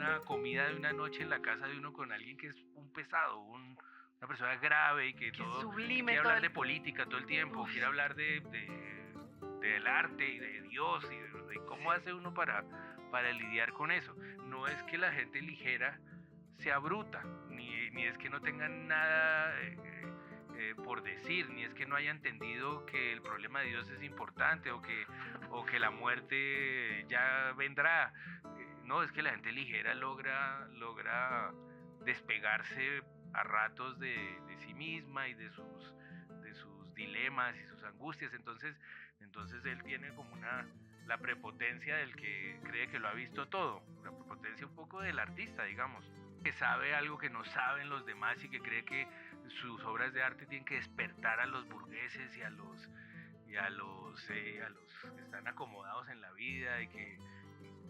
una comida de una noche en la casa de uno con alguien que es un pesado, una persona grave y que sublime, quiere hablar de política todo el tiempo, quiere hablar del arte y de Dios y de cómo hace uno para lidiar con eso. No es que la gente ligera sea bruta, ni es que no tengan nada por decir, ni es que no haya entendido que el problema de Dios es importante o que la muerte ya vendrá. No, es que la gente ligera logra despegarse a ratos de sí misma y de sus dilemas y sus angustias. Entonces él tiene como la prepotencia del que cree que lo ha visto todo, la prepotencia un poco del artista, digamos, que sabe algo que no saben los demás y que cree que sus obras de arte tienen que despertar a los burgueses y a los que están acomodados en la vida y que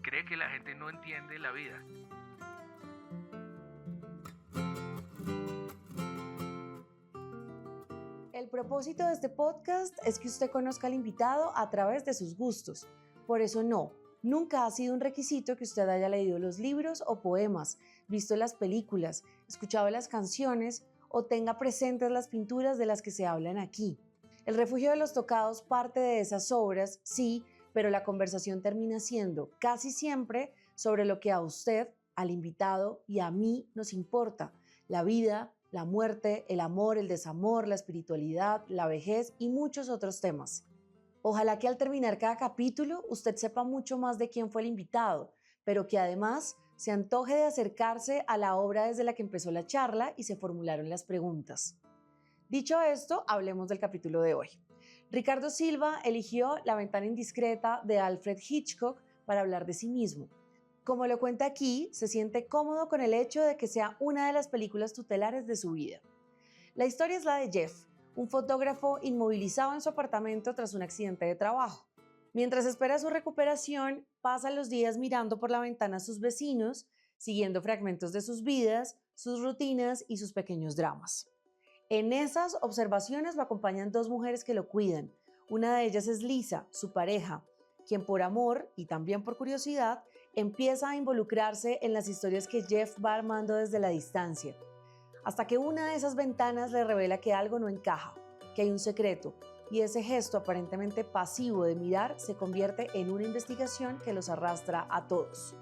cree que la gente no entiende la vida. El propósito de este podcast es que usted conozca al invitado a través de sus gustos. Por eso nunca ha sido un requisito que usted haya leído los libros o poemas, visto las películas, escuchado las canciones o tenga presentes las pinturas de las que se hablan aquí. El Refugio de los Tocados parte de esas obras, sí, pero la conversación termina siendo casi siempre sobre lo que a usted, al invitado y a mí nos importa: la vida, la muerte, el amor, el desamor, la espiritualidad, la vejez y muchos otros temas. Ojalá que al terminar cada capítulo usted sepa mucho más de quién fue el invitado, pero que además se antoje de acercarse a la obra desde la que empezó la charla y se formularon las preguntas. Dicho esto, hablemos del capítulo de hoy. Ricardo Silva eligió La ventana indiscreta de Alfred Hitchcock para hablar de sí mismo. Como lo cuenta aquí, se siente cómodo con el hecho de que sea una de las películas tutelares de su vida. La historia es la de Jeff, un fotógrafo inmovilizado en su apartamento tras un accidente de trabajo. Mientras espera su recuperación, pasa los días mirando por la ventana a sus vecinos, siguiendo fragmentos de sus vidas, sus rutinas y sus pequeños dramas. En esas observaciones lo acompañan dos mujeres que lo cuidan. Una de ellas es Lisa, su pareja, quien por amor y también por curiosidad empieza a involucrarse en las historias que Jeff va armando desde la distancia, hasta que una de esas ventanas le revela que algo no encaja, que hay un secreto, y ese gesto aparentemente pasivo de mirar se convierte en una investigación que los arrastra a todos.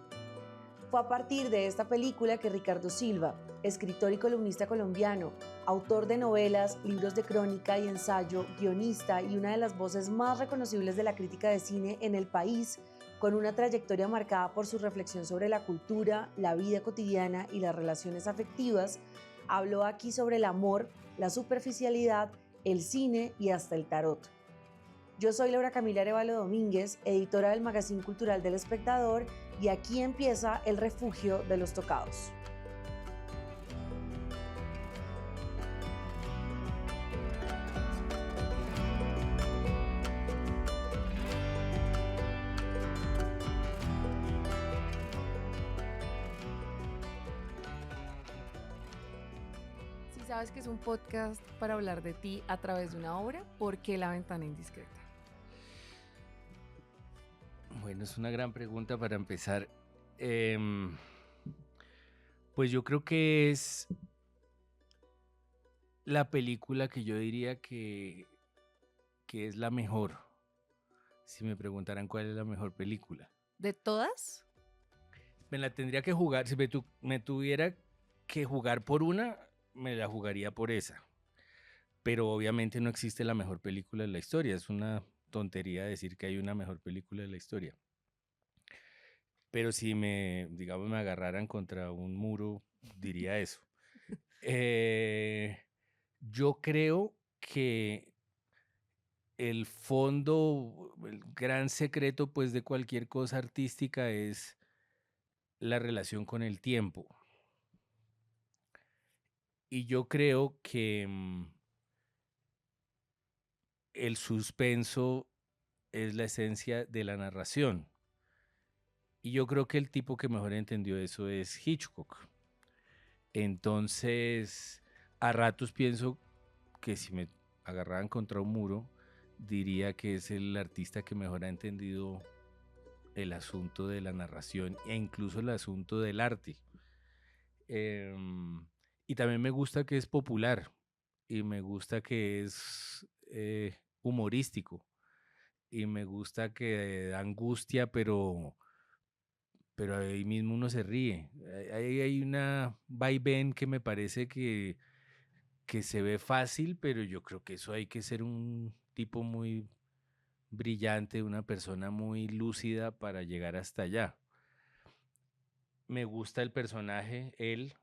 Fue a partir de esta película que Ricardo Silva, escritor y columnista colombiano, autor de novelas, libros de crónica y ensayo, guionista y una de las voces más reconocibles de la crítica de cine en el país, con una trayectoria marcada por su reflexión sobre la cultura, la vida cotidiana y las relaciones afectivas, habló aquí sobre el amor, la superficialidad, el cine y hasta el tarot. Yo soy Laura Camila Arevalo Domínguez, editora del Magazine Cultural del Espectador, y aquí empieza El Refugio de los Tocados. Si sabes que es un podcast para hablar de ti a través de una obra, ¿por qué La ventana indiscreta? Bueno, es una gran pregunta para empezar. Pues yo creo que es la película que yo diría que es la mejor. Si me preguntaran cuál es la mejor película. ¿De todas? Me la tendría que jugar. Si me tuviera que jugar por una, me la jugaría por esa. Pero obviamente no existe la mejor película de la historia. Es una tontería decir que hay una mejor película de la historia. Pero si me agarraran contra un muro, diría eso. Yo creo que el fondo, el gran secreto pues de cualquier cosa artística es la relación con el tiempo. Y yo creo que el suspenso es la esencia de la narración. Y yo creo que el tipo que mejor entendió eso es Hitchcock. Entonces, a ratos pienso que si me agarraran contra un muro, diría que es el artista que mejor ha entendido el asunto de la narración e incluso el asunto del arte. Y también me gusta que es popular y me gusta que es humorístico y me gusta que da angustia, pero ahí mismo uno se ríe. Hay una vaivén que me parece que se ve fácil, pero yo creo que eso hay que ser un tipo muy brillante, una persona muy lúcida para llegar hasta allá. Me gusta el personaje, él,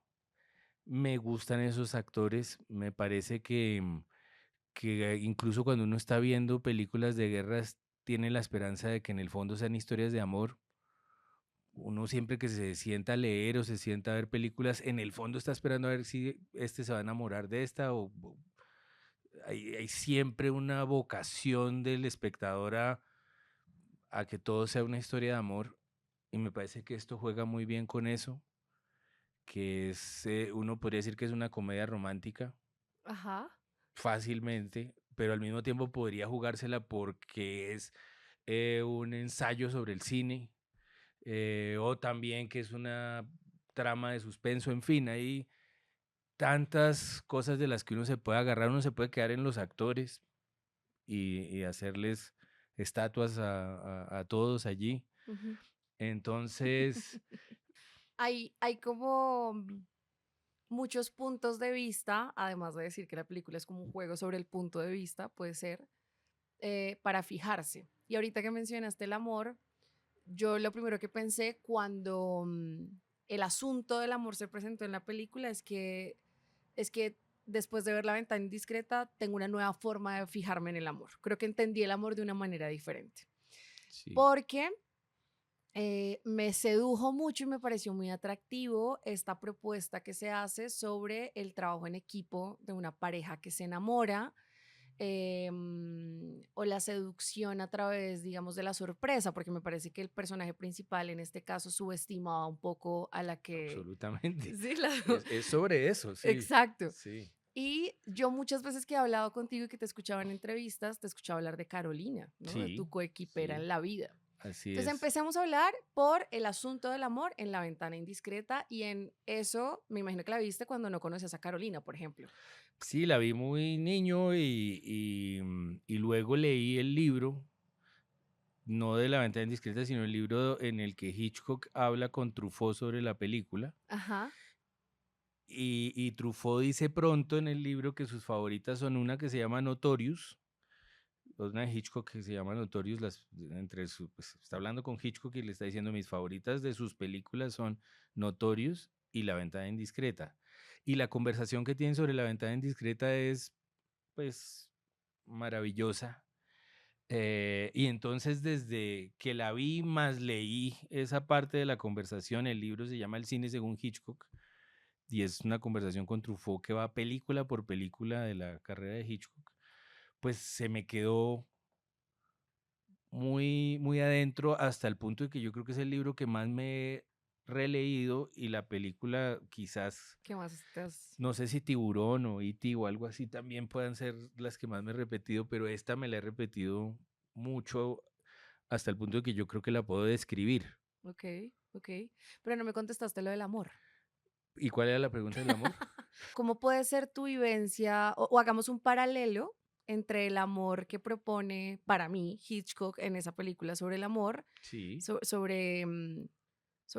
me gustan esos actores, me parece que incluso cuando uno está viendo películas de guerras, tiene la esperanza de que en el fondo sean historias de amor. Uno siempre que se sienta a leer o se sienta a ver películas, en el fondo está esperando a ver si este se va a enamorar de esta o hay siempre una vocación del espectador a que todo sea una historia de amor y me parece que esto juega muy bien con eso, que es, uno podría decir que es una comedia romántica Ajá. fácilmente, pero al mismo tiempo podría jugársela porque es un ensayo sobre el cine, o también que es una trama de suspenso, en fin, hay tantas cosas de las que uno se puede agarrar, uno se puede quedar en los actores y hacerles estatuas a todos allí. Ujú. Entonces, Hay como muchos puntos de vista, además de decir que la película es como un juego sobre el punto de vista, puede ser, para fijarse. Y ahorita que mencionaste el amor, yo lo primero que pensé cuando el asunto del amor se presentó en la película es que después de ver La ventana indiscreta tengo una nueva forma de fijarme en el amor. Creo que entendí el amor de una manera diferente. sí, Porque me sedujo mucho y me pareció muy atractivo esta propuesta que se hace sobre el trabajo en equipo de una pareja que se enamora, o la seducción a través, digamos, de la sorpresa, porque me parece que el personaje principal en este caso subestimaba un poco a la que... absolutamente. Sí, la... Es sobre eso, sí, Exacto. sí, Y yo muchas veces que he hablado contigo y que te escuchaba en entrevistas, te escuchaba hablar de Carolina, ¿no? De tu sí, coequipera sí, en la vida. así Entonces es. empecemos a hablar por el asunto del amor en La ventana indiscreta y en eso me imagino que la viste cuando no conoces a Carolina, por ejemplo. Sí, la vi muy niño y luego leí el libro, no de La ventana indiscreta, sino el libro en el que Hitchcock habla con Truffaut sobre la película. Ajá, Y Truffaut dice pronto en el libro que sus favoritas son una que se llama Notorious, una de Hitchcock que se llama Notorious, pues, está hablando con Hitchcock y le está diciendo mis favoritas de sus películas son Notorious y La ventana indiscreta. Y la conversación que tienen sobre La ventana indiscreta es pues maravillosa. Y entonces desde que la vi más leí esa parte de la conversación, el libro se llama El cine según Hitchcock y es una conversación con Truffaut que va película por película de la carrera de Hitchcock, pues se me quedó muy, muy adentro hasta el punto de que yo creo que es el libro que más me he releído y la película quizás, ¿qué más estás? no sé si Tiburón o E.T. o algo así también puedan ser las que más me he repetido, pero esta me la he repetido mucho hasta el punto de que yo creo que la puedo describir. Ok, ok. Pero no me contestaste lo del amor. ¿Y cuál era la pregunta del amor? ¿Cómo puede ser tu vivencia o hagamos un paralelo entre el amor que propone para mí Hitchcock en esa película sobre el amor, Sí, sobre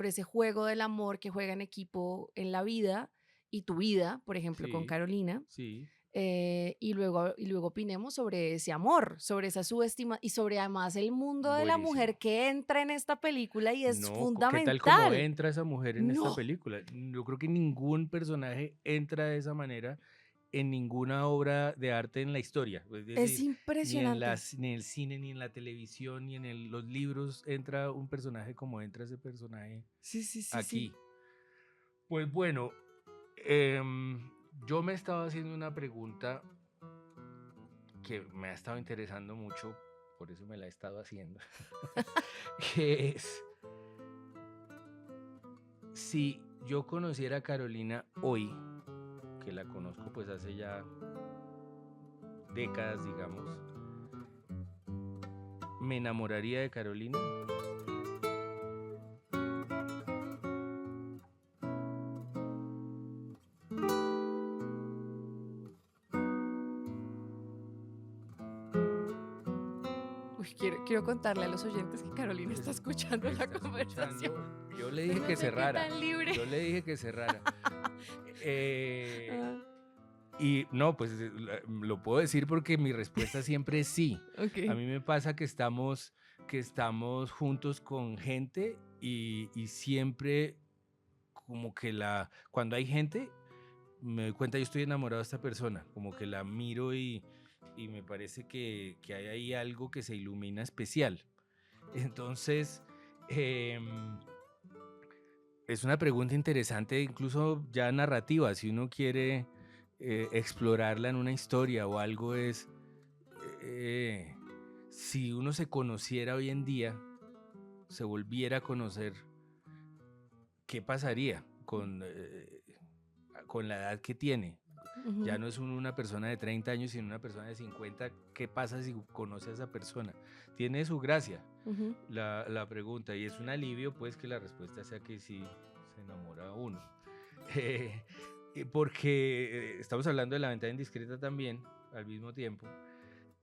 ese juego del amor que juega en equipo en la vida y tu vida, por ejemplo, con sí, Carolina, sí. y luego opinemos sobre ese amor, sobre esa subestima y sobre además el mundo de la Buenísimo. mujer que entra en esta película y es No, ¿qué tal como fundamental. entra esa mujer en esta No, película? Yo creo que ningún personaje entra de esa manera en ninguna obra de arte en la historia. Es es decir, impresionante. ni en el cine, ni en la televisión, ni en los libros entra un personaje como entra ese personaje Sí, sí, sí, sí. aquí. Pues bueno, em, yo me estaba haciendo una pregunta que me ha estado interesando mucho, por eso me la he estado haciendo, que es, si yo conociera a Carolina hoy, que la conozco pues hace ya décadas, digamos, ¿me enamoraría de Carolina? quiero contarle a los oyentes que Carolina está escuchando la Está conversación. escuchando. Yo le dije No que sé qué cerrara. tan libre. Yo le dije que cerrara. Ah, Y no, pues lo puedo decir porque mi respuesta siempre es sí. A ok. mí me pasa que estamos juntos con gente y siempre como que cuando hay gente, me doy cuenta yo estoy enamorado de esta persona, como que la miro y me parece que hay ahí algo que se ilumina especial. Entonces, es una pregunta interesante, incluso ya narrativa, si uno quiere explorarla en una historia o algo si uno se conociera hoy en día, se volviera a conocer, ¿qué pasaría con la edad que tiene? Ya Ujú, no es una persona de 30 años, sino una persona de 50. ¿Qué pasa si conoce a esa persona? Tiene su gracia ujú. la pregunta y es un alivio pues que la respuesta sea que sí se enamora uno. Eh, porque estamos hablando de la ventana indiscreta también al mismo tiempo.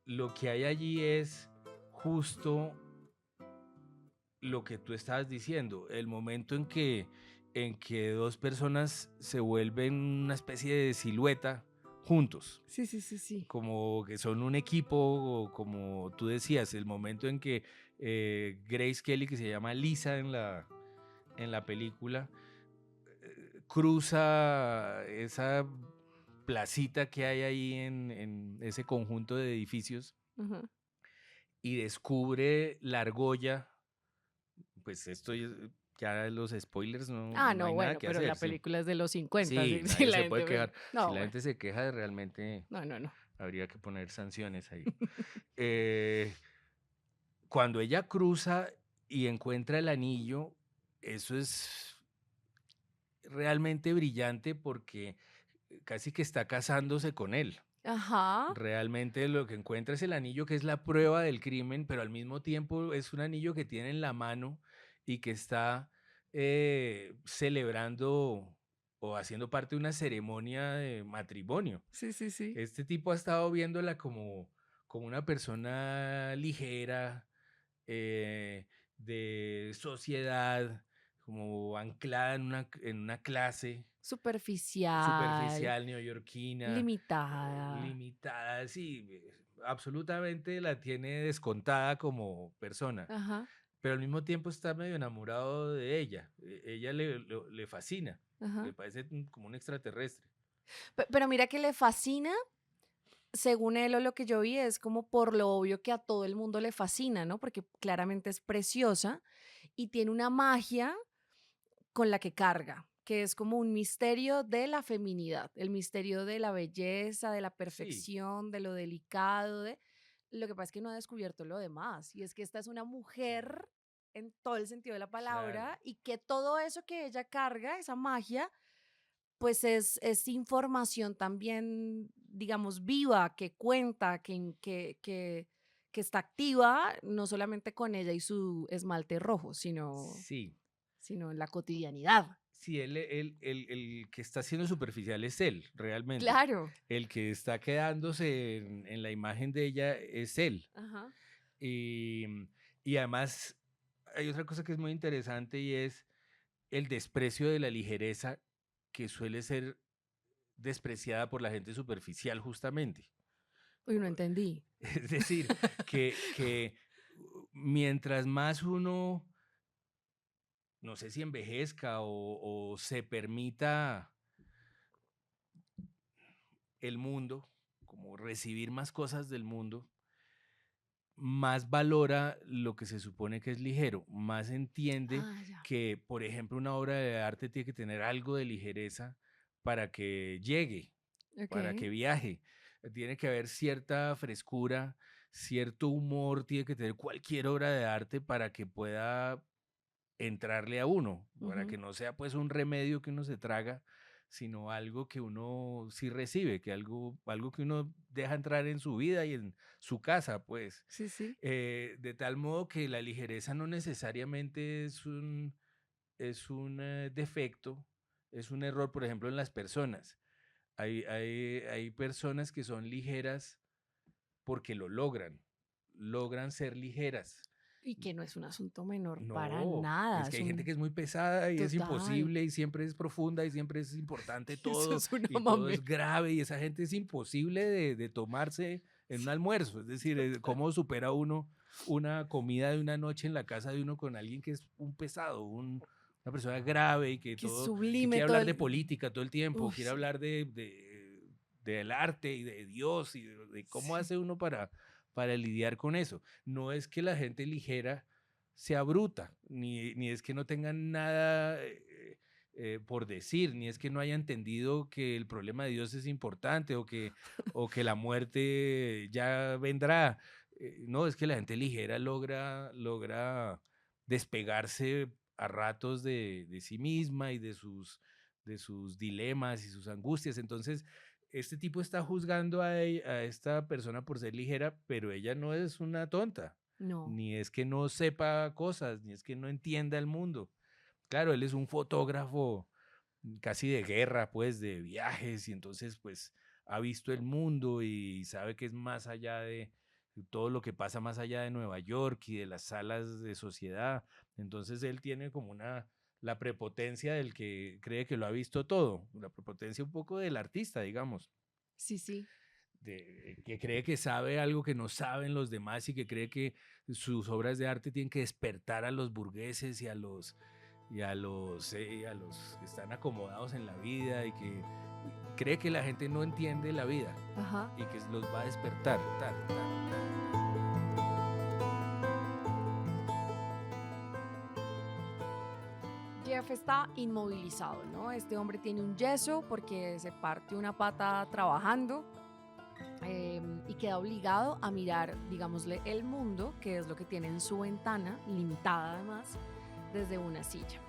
Lo que hay allí es justo lo que tú estabas diciendo, el momento en que dos personas se vuelven una especie de silueta juntos, Sí, sí, sí, sí. como que son un equipo, o como tú decías, el momento en que Grace Kelly, que se llama Lisa en la película, cruza esa placita que hay ahí en ese conjunto de edificios Ajá. y descubre la argolla. Pues esto ya los spoilers Ah, no no, hay nada bueno, que pero hacer, la sí. película es de los 50, Sí, si nadie la se puede gente ve. quejar. Si No, la bueno, gente se queja, realmente no, no, no. habría que poner sanciones ahí. Eh, Cuando ella cruza y encuentra el anillo, eso es realmente brillante porque casi que está casándose con él. Ajá. Realmente lo que encuentra es el anillo que es la prueba del crimen, pero al mismo tiempo es un anillo que tiene en la mano y que está celebrando o haciendo parte de una ceremonia de matrimonio. Sí, sí, sí. Este tipo ha estado viéndola como una persona ligera, de sociedad, como anclada en una clase Superficial, superficial, neoyorquina, limitada. limitada, sí, absolutamente la tiene descontada como persona, Ajá, pero al mismo tiempo está medio enamorado de ella. Ella le fascina, ajá. le parece como un extraterrestre. Pero mira que le fascina, según él o lo que yo vi, es como por lo obvio que a todo el mundo le fascina, ¿no? Porque claramente es preciosa y tiene una magia con la que carga, que es como un misterio de la feminidad, el misterio de la belleza, de la Sí, perfección, de lo delicado, de... Lo que pasa es que no ha descubierto lo demás, y es que esta es una mujer en todo el sentido de la claro. palabra y que todo eso que ella carga, esa magia, pues es información también, digamos, viva, que cuenta, que está activa, no solamente con ella y su esmalte rojo, Sí, sino en la cotidianidad. sí, el que está siendo superficial es él, realmente. Claro. El que está quedándose en la imagen de ella es él. Ajá. Y, y además hay otra cosa que es muy interesante y es el desprecio de la ligereza que suele ser despreciada por la gente superficial justamente. Uy, no entendí. Es decir, que mientras más uno, no sé si envejezca o se permita el mundo, como recibir más cosas del mundo, más valora lo que se supone que es ligero, más entiende Ah, ya. que, por ejemplo, una obra de arte tiene que tener algo de ligereza para que llegue, para Ok. que viaje. Tiene que haber cierta frescura, cierto humor, tiene que tener cualquier obra de arte para que pueda entrarle a uno, para Ujú. que no sea pues un remedio que uno se traga, sino algo que uno sí recibe, que algo que uno deja entrar en su vida y en su casa, pues. Sí, sí. De tal modo que la ligereza no necesariamente es un defecto, es un error, por ejemplo, en las personas. Hay personas que son ligeras porque lo logran. logran ser ligeras. Y que no es un asunto menor No, para nada. es que hay gente que es muy pesada y es Total. imposible y siempre es profunda y siempre es importante Eso todo es una y todo mamera. es grave y esa gente es imposible de tomarse en un almuerzo. Es decir, ¿cómo supera uno una comida de una noche en la casa de uno con alguien que es un pesado, una persona grave y que Que todo, que sublime quiere todo hablar de el... política todo el tiempo, Uf, quiere sí. hablar del arte y de Dios y de cómo Sí. hace uno para lidiar con eso? No es que la gente ligera sea bruta, ni es que no tengan nada por decir, ni es que no haya entendido que el problema de Dios es importante o que la muerte ya vendrá. No, es que la gente ligera logra despegarse a ratos de sí misma y de sus dilemas y sus angustias. Entonces, este tipo está juzgando a esta persona por ser ligera, pero ella no es una tonta, No. ni es que no sepa cosas, ni es que no entienda el mundo. Claro, él es un fotógrafo casi de guerra, pues, de viajes, y entonces, pues, ha visto el mundo y sabe que es más allá de todo lo que pasa más allá de Nueva York y de las salas de sociedad. Entonces, él tiene como la prepotencia del que cree que lo ha visto todo, la prepotencia un poco del artista, digamos, Sí, sí. que cree que sabe algo que no saben los demás y que cree que sus obras de arte tienen que despertar a los burgueses y a los que están acomodados en la vida y que cree que la gente no entiende la vida Ajá. y que los va a despertar. Jeff está inmovilizado, ¿no? Este hombre tiene un yeso porque se parte una pata trabajando y queda obligado a mirar, digámosle, el mundo, que es lo que tiene en su ventana, limitada además, desde una silla.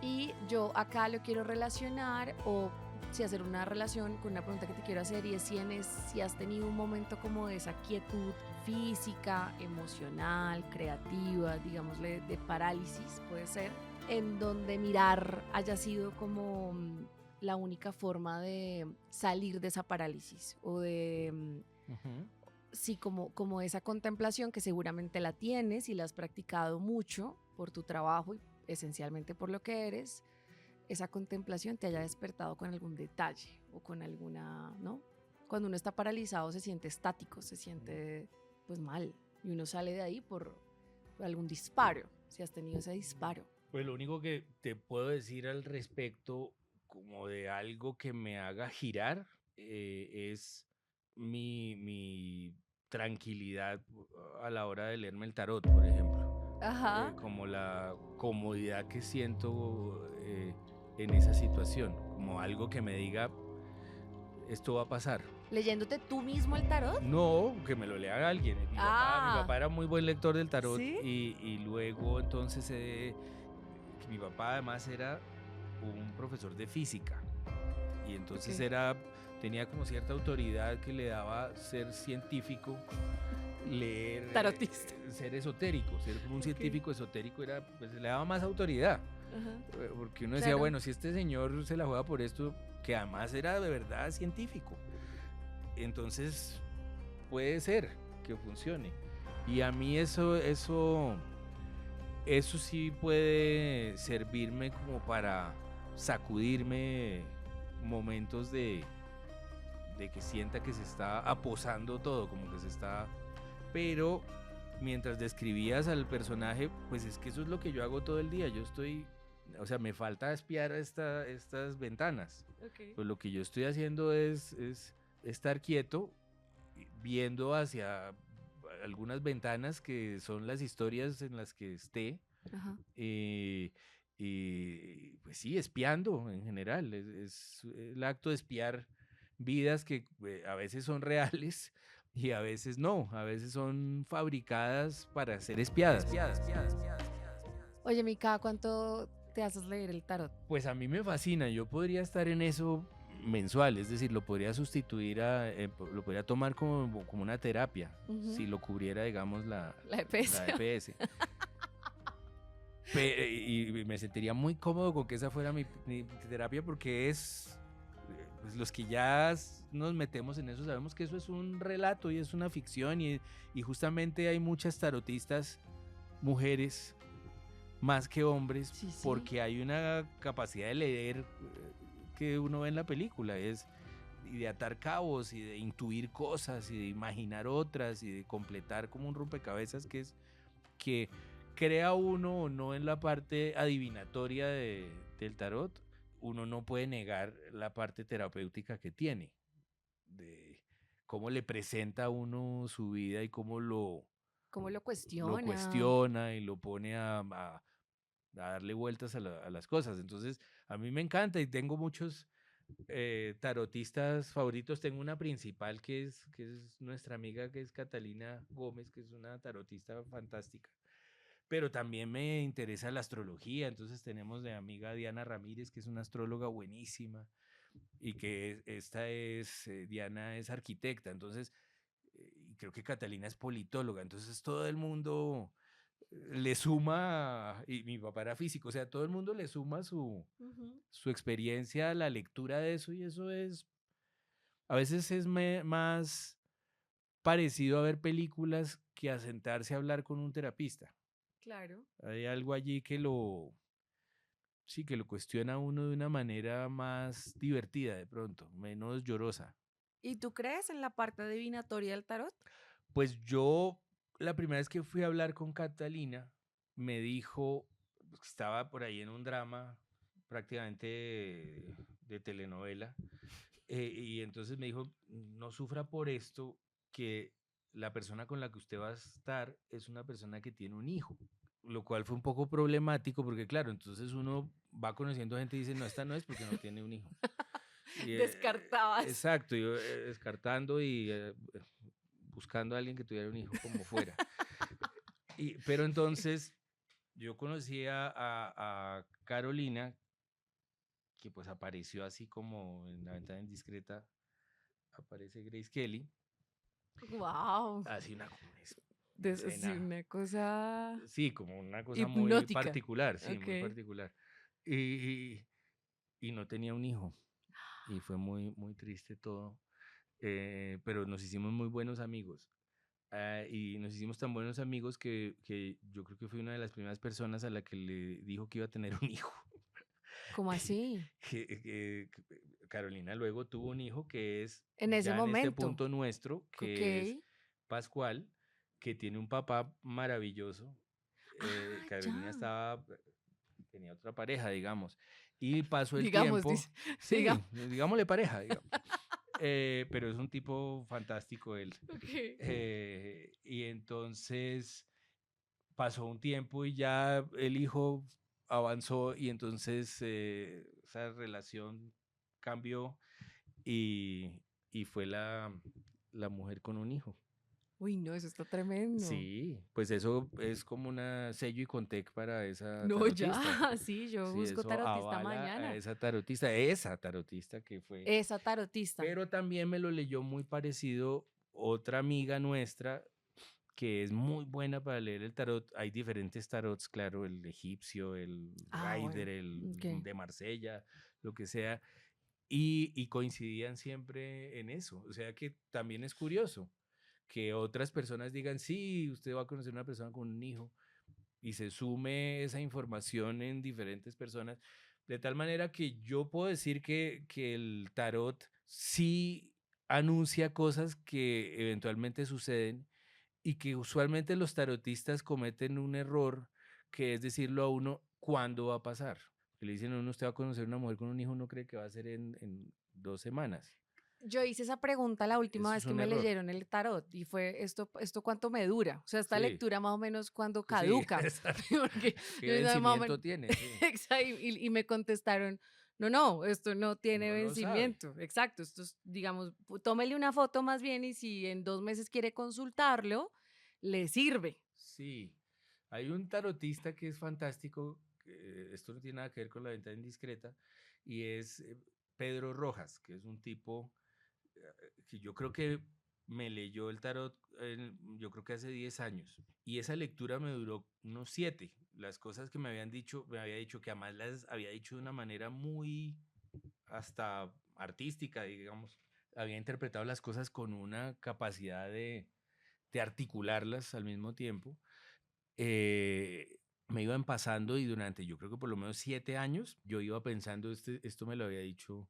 Y yo acá lo quiero relacionar o si hacer una relación con una pregunta que te quiero hacer y es si has tenido un momento como de esa quietud física, emocional, creativa, digámosle, de parálisis, puede ser, en donde mirar haya sido como la única forma de salir de esa parálisis o de, sí, como esa contemplación que seguramente la tienes y la has practicado mucho por tu trabajo y esencialmente por lo que eres, esa contemplación te haya despertado con algún detalle o con alguna, ¿no? Cuando uno está paralizado se siente estático, se siente pues mal y uno sale de ahí por algún disparo, si has tenido ese disparo. Pues lo único que te puedo decir al respecto, como de algo que me haga girar, es mi tranquilidad a la hora de leerme el tarot, por ejemplo. Ajá. Como la comodidad que siento en esa situación, como algo que me diga, esto va a pasar. ¿Leyéndote tú mismo el tarot? No, que me lo lea alguien. Mi papá era muy buen lector del tarot. ¿Sí? Y luego entonces mi papá además era un profesor de física y entonces tenía como cierta autoridad que le daba ser científico, leer, Tarotista. ser esotérico, ser como un científico esotérico pues, le daba más autoridad. Ajá. Porque uno decía, Claro. bueno, si este señor se la juega por esto, que además era de verdad científico, entonces puede ser que funcione. Y a mí eso sí puede servirme como para sacudirme momentos de que sienta que se está aposando todo, como que se está... Pero mientras describías al personaje, pues es que eso es lo que yo hago todo el día. Yo estoy... O sea, me falta espiar estas ventanas. Okay. Pues lo que yo estoy haciendo es estar quieto, viendo hacia algunas ventanas que son las historias en las que esté. Ajá. Y pues sí, espiando en general. Es el acto de espiar vidas que a veces son reales y a veces no. A veces son fabricadas para ser espiadas. Oye, Mica, ¿cuánto te haces leer el tarot? Pues a mí me fascina. Yo podría estar en eso mensual, es decir, lo podría sustituir lo podría tomar como una terapia, si lo cubriera, digamos, la EPS. La EPS. Y me sentiría muy cómodo con que esa fuera mi terapia porque pues los que ya nos metemos en eso sabemos que eso es un relato y es una ficción y justamente hay muchas tarotistas mujeres más que hombres Sí, sí. porque hay una capacidad de leer que uno ve en la película, y de atar cabos y de intuir cosas y de imaginar otras y de completar como un rompecabezas que crea uno o no en la parte adivinatoria del tarot. Uno no puede negar la parte terapéutica que tiene, de cómo le presenta a uno su vida y cómo ¿Cómo lo lo cuestiona? cuestiona y lo pone a darle vueltas a las cosas. Entonces, a mí me encanta y tengo muchos tarotistas favoritos. Tengo una principal que es nuestra amiga, que es Catalina Gómez, que es una tarotista fantástica. Pero también me interesa la astrología, entonces tenemos de amiga Diana Ramírez, que es una astróloga buenísima, y que Diana es arquitecta, entonces, y creo que Catalina es politóloga, entonces todo el mundo le suma, y mi papá era físico, o sea, todo el mundo le suma Ujú. su experiencia a la lectura de eso, y eso a veces es más parecido a ver películas que a sentarse a hablar con un terapista. Claro. Hay algo allí sí, que lo cuestiona a uno de una manera más divertida de pronto, menos llorosa. ¿Y tú crees en la parte adivinatoria del tarot? Pues yo, la primera vez que fui a hablar con Catalina, me dijo, pues, que estaba por ahí en un drama prácticamente de telenovela, y entonces me dijo, no sufra por esto, que la persona con la que usted va a estar es una persona que tiene un hijo, lo cual fue un poco problemático porque claro, entonces uno va conociendo gente y dice, no, esta no es porque no tiene un hijo. Y, Descartabas. exacto, yo descartando y buscando a alguien que tuviera un hijo como fuera. Pero entonces yo conocí a Carolina, que pues apareció así como en La Ventana Indiscreta, aparece Grace Kelly, Wow. así una Sí, escena, una cosa sí, como una cosa muy hipnótica. particular, sí, muy Ok. particular. Y, y no tenía un hijo, y fue muy, muy triste todo, pero nos hicimos muy buenos amigos. Y nos hicimos tan buenos amigos que yo creo que fui una de las primeras personas a la que le dijo que iba a tener un hijo. ¿Cómo así? Carolina luego tuvo un hijo que es En ese ya en este momento. punto nuestro, Ok. que es Pascual, que tiene un papá maravilloso. Ah, Carolina ya. tenía otra pareja, digamos, y pasó el Digamos, tiempo, dice. sí, Digamos. digámosle pareja, digamos. Pero es un tipo fantástico él. Ok. Y entonces pasó un tiempo y ya el hijo avanzó y entonces esa relación cambió y, y fue la mujer con un hijo. Uy, no, eso está tremendo. Sí, pues eso es como una sello y contec para esa No, ya, tarotista. sí, yo Sí, busco eso tarotista avala a mañana. esa tarotista que fue. Esa tarotista. Pero también me lo leyó muy parecido otra amiga nuestra que es muy buena para leer el tarot. Hay diferentes tarots, claro, el egipcio, el Ah, Rider, bueno. el Ok. de Marsella, lo que sea, y coincidían siempre en eso. O sea que también es curioso que otras personas digan, sí, usted va a conocer una persona con un hijo y se sume esa información en diferentes personas, de tal manera que yo puedo decir que el tarot sí anuncia cosas que eventualmente suceden y que usualmente los tarotistas cometen un error, que es decirlo a uno cuándo va a pasar. Que le dicen a uno, usted va a conocer una mujer con un hijo, uno cree que va a ser en 2 semanas. Yo hice esa pregunta la última Eso vez es que un me error. leyeron el tarot y fue esto cuánto me dura. O sea, esta Sí, lectura más o menos cuando sí, caduca. exacto. Porque ¿Qué yo estaba más o vencimiento menos, tiene? Sí. exacto, y me contestaron, no, esto no tiene No lo sabe. vencimiento. Exacto, esto es, digamos, tómele una foto más bien y si en 2 meses quiere consultarlo, le sirve. Sí. Hay un tarotista que es fantástico, esto no tiene nada que ver con La Ventana Indiscreta, y es Pedro Rojas, que es un tipo que yo creo que me leyó el tarot, yo creo que hace 10 años. Y esa lectura me duró unos 7. Las cosas que me había dicho que además las había dicho de una manera muy hasta artística, digamos, había interpretado las cosas con una capacidad de articularlas al mismo tiempo, me iban pasando y durante yo creo que por lo menos 7 años yo iba pensando, esto me lo había dicho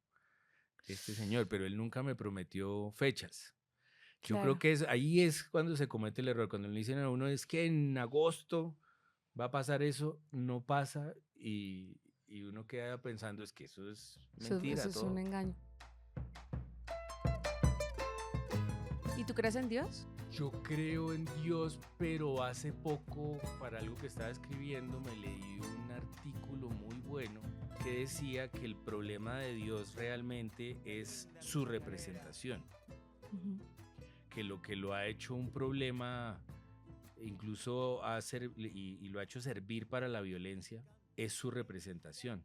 este señor, pero él nunca me prometió fechas. Yo creo Claro. que ahí es cuando se comete el error, cuando le dicen a uno es que en agosto va a pasar eso, no pasa y uno queda pensando es que eso es mentira Eso es un todo. engaño. ¿Y tú crees en Dios? Yo creo en Dios, pero hace poco, para algo que estaba escribiendo, me leí un artículo muy bueno que decía que el problema de Dios realmente es su representación, Ujú. que lo ha hecho un problema, incluso y lo ha hecho servir para la violencia, es su representación.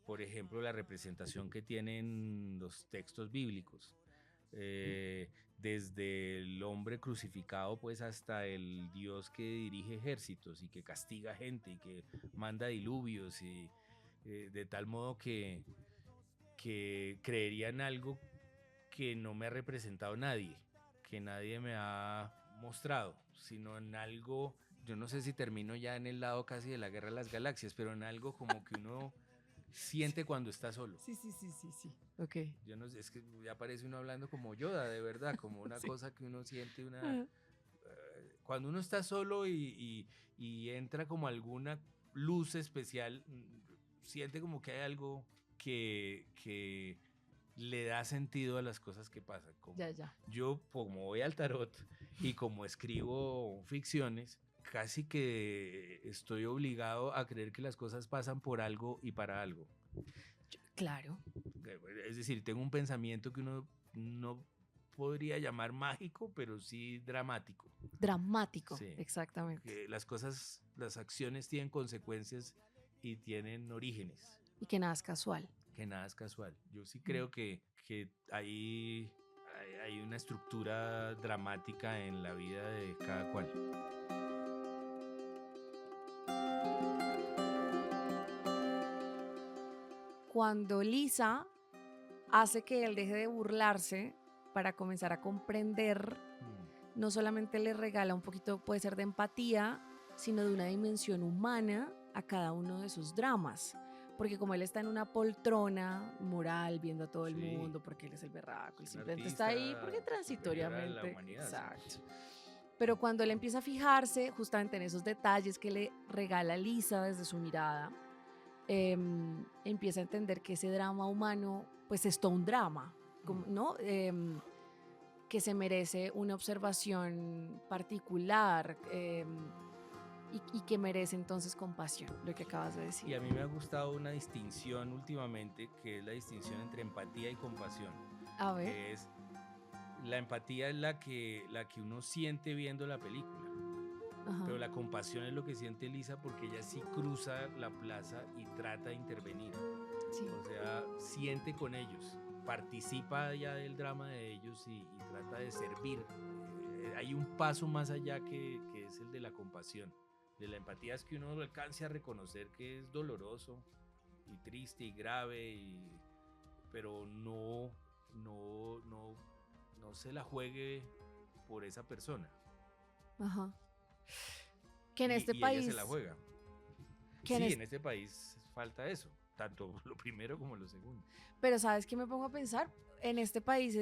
Por ejemplo, la representación que tienen los textos bíblicos. Desde el hombre crucificado pues hasta el Dios que dirige ejércitos y que castiga gente y que manda diluvios y de tal modo que creería en algo que no me ha representado nadie, que nadie me ha mostrado, sino en algo, yo no sé si termino ya en el lado casi de la guerra de las galaxias, pero en algo como que uno siente cuando está solo. Sí. Ok. Yo no sé, es que ya parece uno hablando como Yoda, de verdad, como una Sí. cosa que uno siente, Ah. cuando uno está solo y entra como alguna luz especial, siente como que hay algo que le da sentido a las cosas que pasan. Ya. Yo, como voy al tarot y como escribo ficciones, casi que estoy obligado a creer que las cosas pasan por algo y para algo. Claro. Es decir, tengo un pensamiento que uno no podría llamar mágico, pero sí dramático. Dramático, Sí. exactamente. Que las cosas, las acciones tienen consecuencias y tienen orígenes. Y que nada es casual. Que nada es casual. Yo sí creo que hay una estructura dramática en la vida de cada cual. Cuando Lisa hace que él deje de burlarse para comenzar a comprender, no solamente le regala un poquito, puede ser de empatía, sino de una dimensión humana a cada uno de sus dramas. Porque como él está en una poltrona moral viendo a todo el Sí. mundo, porque él es el berraco, él Es un simplemente está ahí artista porque superior a la transitoriamente. humanidad, sí. Exacto. Pero cuando él empieza a fijarse justamente en esos detalles que le regala Lisa desde su mirada, empieza a entender que ese drama humano pues es todo un drama, ¿no? Que se merece una observación particular y que merece entonces compasión, lo que acabas de Y decir. a mí me ha gustado una distinción últimamente, que es la distinción entre empatía y compasión. A ver. Que es, la empatía es la que uno siente viendo la película. Ajá. Pero la compasión es lo que siente Lisa porque ella sí cruza la plaza y trata de intervenir. Sí. O sea, siente con ellos, participa ya del drama de ellos y trata de servir. Hay un paso más allá que es el de la compasión. De la empatía es que uno lo alcance a reconocer que es doloroso y triste y grave, pero no se la juegue por esa persona. Ajá. Que en y este ella país. se la juega. Que Sí, en este país falta eso, tanto lo primero como lo segundo. Pero ¿sabes qué me pongo a pensar? En este país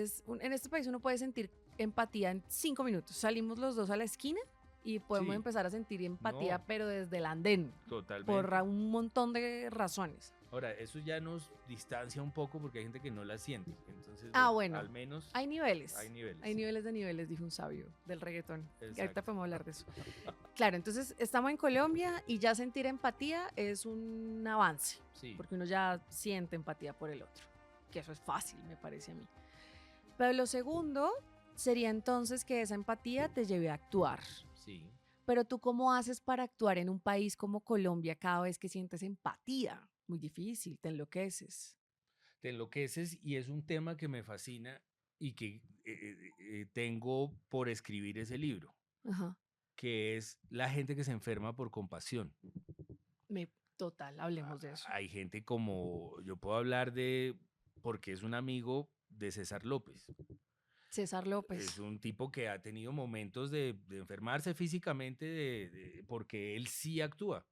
uno puede sentir empatía en 5 minutos. Salimos los dos a la esquina y podemos Sí. empezar a sentir empatía, No. pero desde el andén, Totalmente. por un montón de razones. Ahora, eso ya nos distancia un poco porque hay gente que no la siente. Entonces, Bueno, al menos hay niveles. hay niveles. Hay niveles de niveles, dijo un sabio del reggaetón. Y ahorita Exacto. podemos hablar de eso. Claro, entonces estamos en Colombia y ya sentir empatía es un avance, Sí. porque uno ya siente empatía por el otro, que eso es fácil, me parece a mí. Pero lo segundo sería entonces que esa empatía te lleve a actuar. Sí. Pero tú, ¿cómo haces para actuar en un país como Colombia cada vez que sientes empatía? Muy difícil, te enloqueces. Te enloqueces y es un tema que me fascina y que tengo por escribir ese libro, Ajá. que es la gente que se enferma por compasión. Total, hablemos de eso. Hay gente como, yo puedo hablar de porque es un amigo de César López. César Es López. un tipo que ha tenido momentos de enfermarse físicamente porque él sí actúa.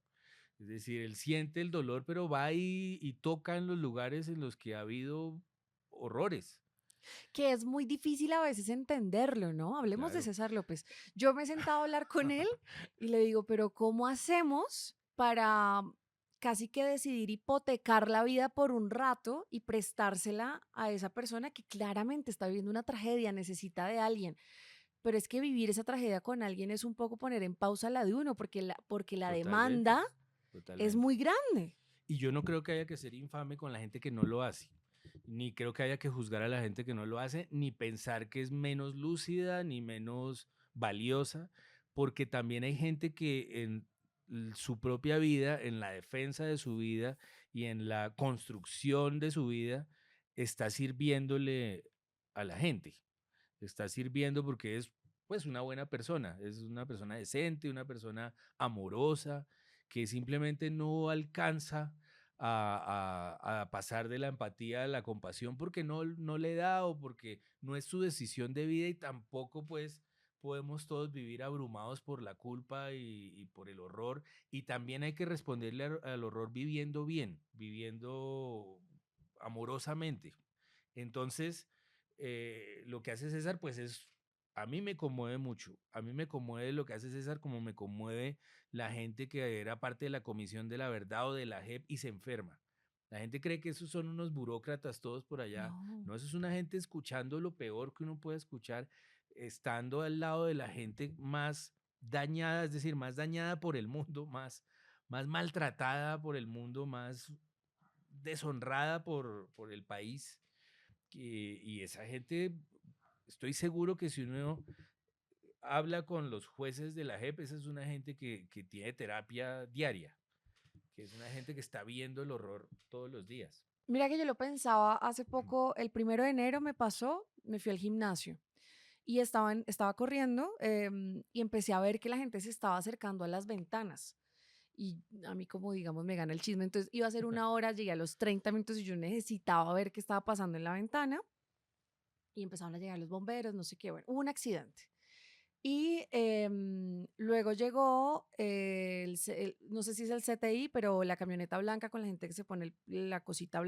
Es decir, él siente el dolor, pero va y toca en los lugares en los que ha habido horrores. Que es muy difícil a veces entenderlo, ¿no? Hablemos de Claro. César López. Yo me he sentado a hablar con él y le digo, pero ¿cómo hacemos para casi que decidir hipotecar la vida por un rato y prestársela a esa persona que claramente está viviendo una tragedia, necesita de alguien? Pero es que vivir esa tragedia con alguien es un poco poner en pausa la de uno, porque la Totalmente, demanda es totalmente. muy grande. Y yo no creo que haya que ser infame con la gente que no lo hace. Ni creo que haya que juzgar a la gente que no lo hace, ni pensar que es menos lúcida, ni menos valiosa, porque también hay gente que en su propia vida, en la defensa de su vida y en la construcción de su vida, está sirviéndole a la gente. Está sirviendo porque es pues una buena persona, es una persona decente, una persona amorosa, que simplemente no alcanza a pasar de la empatía a la compasión porque no le da o porque no es su decisión de vida y tampoco pues podemos todos vivir abrumados por la culpa y por el horror y también hay que responderle al horror viviendo bien, viviendo amorosamente. Entonces, lo que hace César, pues a mí me conmueve mucho. A mí me conmueve lo que hace César como me conmueve la gente que era parte de la Comisión de la Verdad o de la JEP y se enferma. La gente cree que esos son unos burócratas todos por allá. No. No, eso es una gente escuchando lo peor que uno puede escuchar, estando al lado de la gente más dañada, es decir, más dañada por el mundo, más maltratada por el mundo, más deshonrada por el país y esa gente, estoy seguro que si uno habla con los jueces de la JEP, esa es una gente que tiene terapia diaria, que es una gente que está viendo el horror todos los días. Mira que yo lo pensaba hace poco, el 1 de enero me pasó, me fui al gimnasio y estaba corriendo y empecé a ver que la gente se estaba acercando a las ventanas. Y a mí, como digamos, me gana el chisme. Entonces iba a ser 1 hora, llegué a los 30 minutos y yo necesitaba ver qué estaba pasando en la ventana. Y empezaron a llegar los bomberos, no sé qué. Bueno, hubo un accidente. Y luego llegó, no sé si es el CTI, pero la camioneta blanca con la gente que se pone la cosita,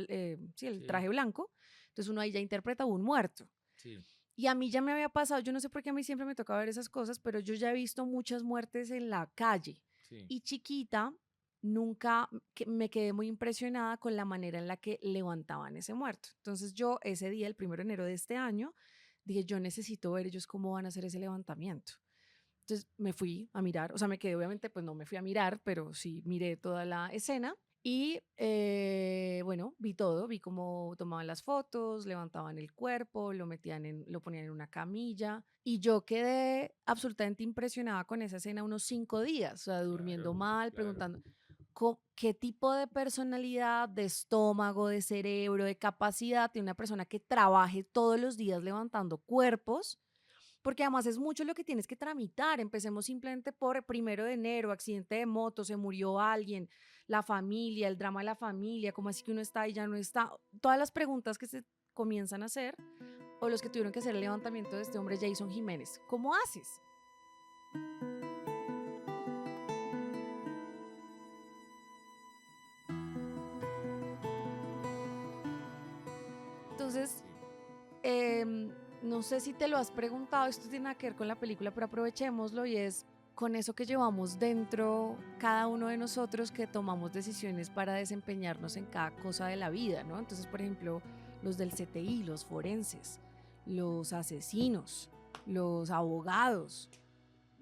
sí, el Sí, traje blanco. Entonces uno ahí ya interpreta un muerto. sí, Y a mí ya me había pasado, yo no sé por qué a mí siempre me toca ver esas cosas, pero yo ya he visto muchas muertes en la calle. sí. Y chiquita, nunca me quedé muy impresionada con la manera en la que levantaban ese muerto. Entonces yo ese día, el 1 de enero de este año, dije, yo necesito ver ellos cómo van a hacer ese levantamiento. Entonces me fui a mirar, o sea, me quedé obviamente, pues no me fui a mirar, pero sí miré toda la escena y bueno, vi todo, vi cómo tomaban las fotos, levantaban el cuerpo, lo ponían en una camilla y yo quedé absolutamente impresionada con esa escena unos 5 días, o sea, durmiendo Claro, mal, claro. preguntando qué tipo de personalidad, de estómago, de cerebro, de capacidad tiene una persona que trabaje todos los días levantando cuerpos, porque además es mucho lo que tienes que tramitar. Empecemos simplemente por 1 de enero, accidente de moto, se murió alguien, la familia, el drama de la familia, cómo así que uno está y ya no está. Todas las preguntas que se comienzan a hacer, o los que tuvieron que hacer el levantamiento de este hombre Jason Jiménez. ¿Cómo haces? Entonces, Sí. no sé si te lo has preguntado, esto tiene nada que ver con la película, pero aprovechémoslo y es con eso que llevamos dentro cada uno de nosotros que tomamos decisiones para desempeñarnos en cada cosa de la vida, ¿no? Entonces, por ejemplo, los del CTI, los forenses, los asesinos, los abogados,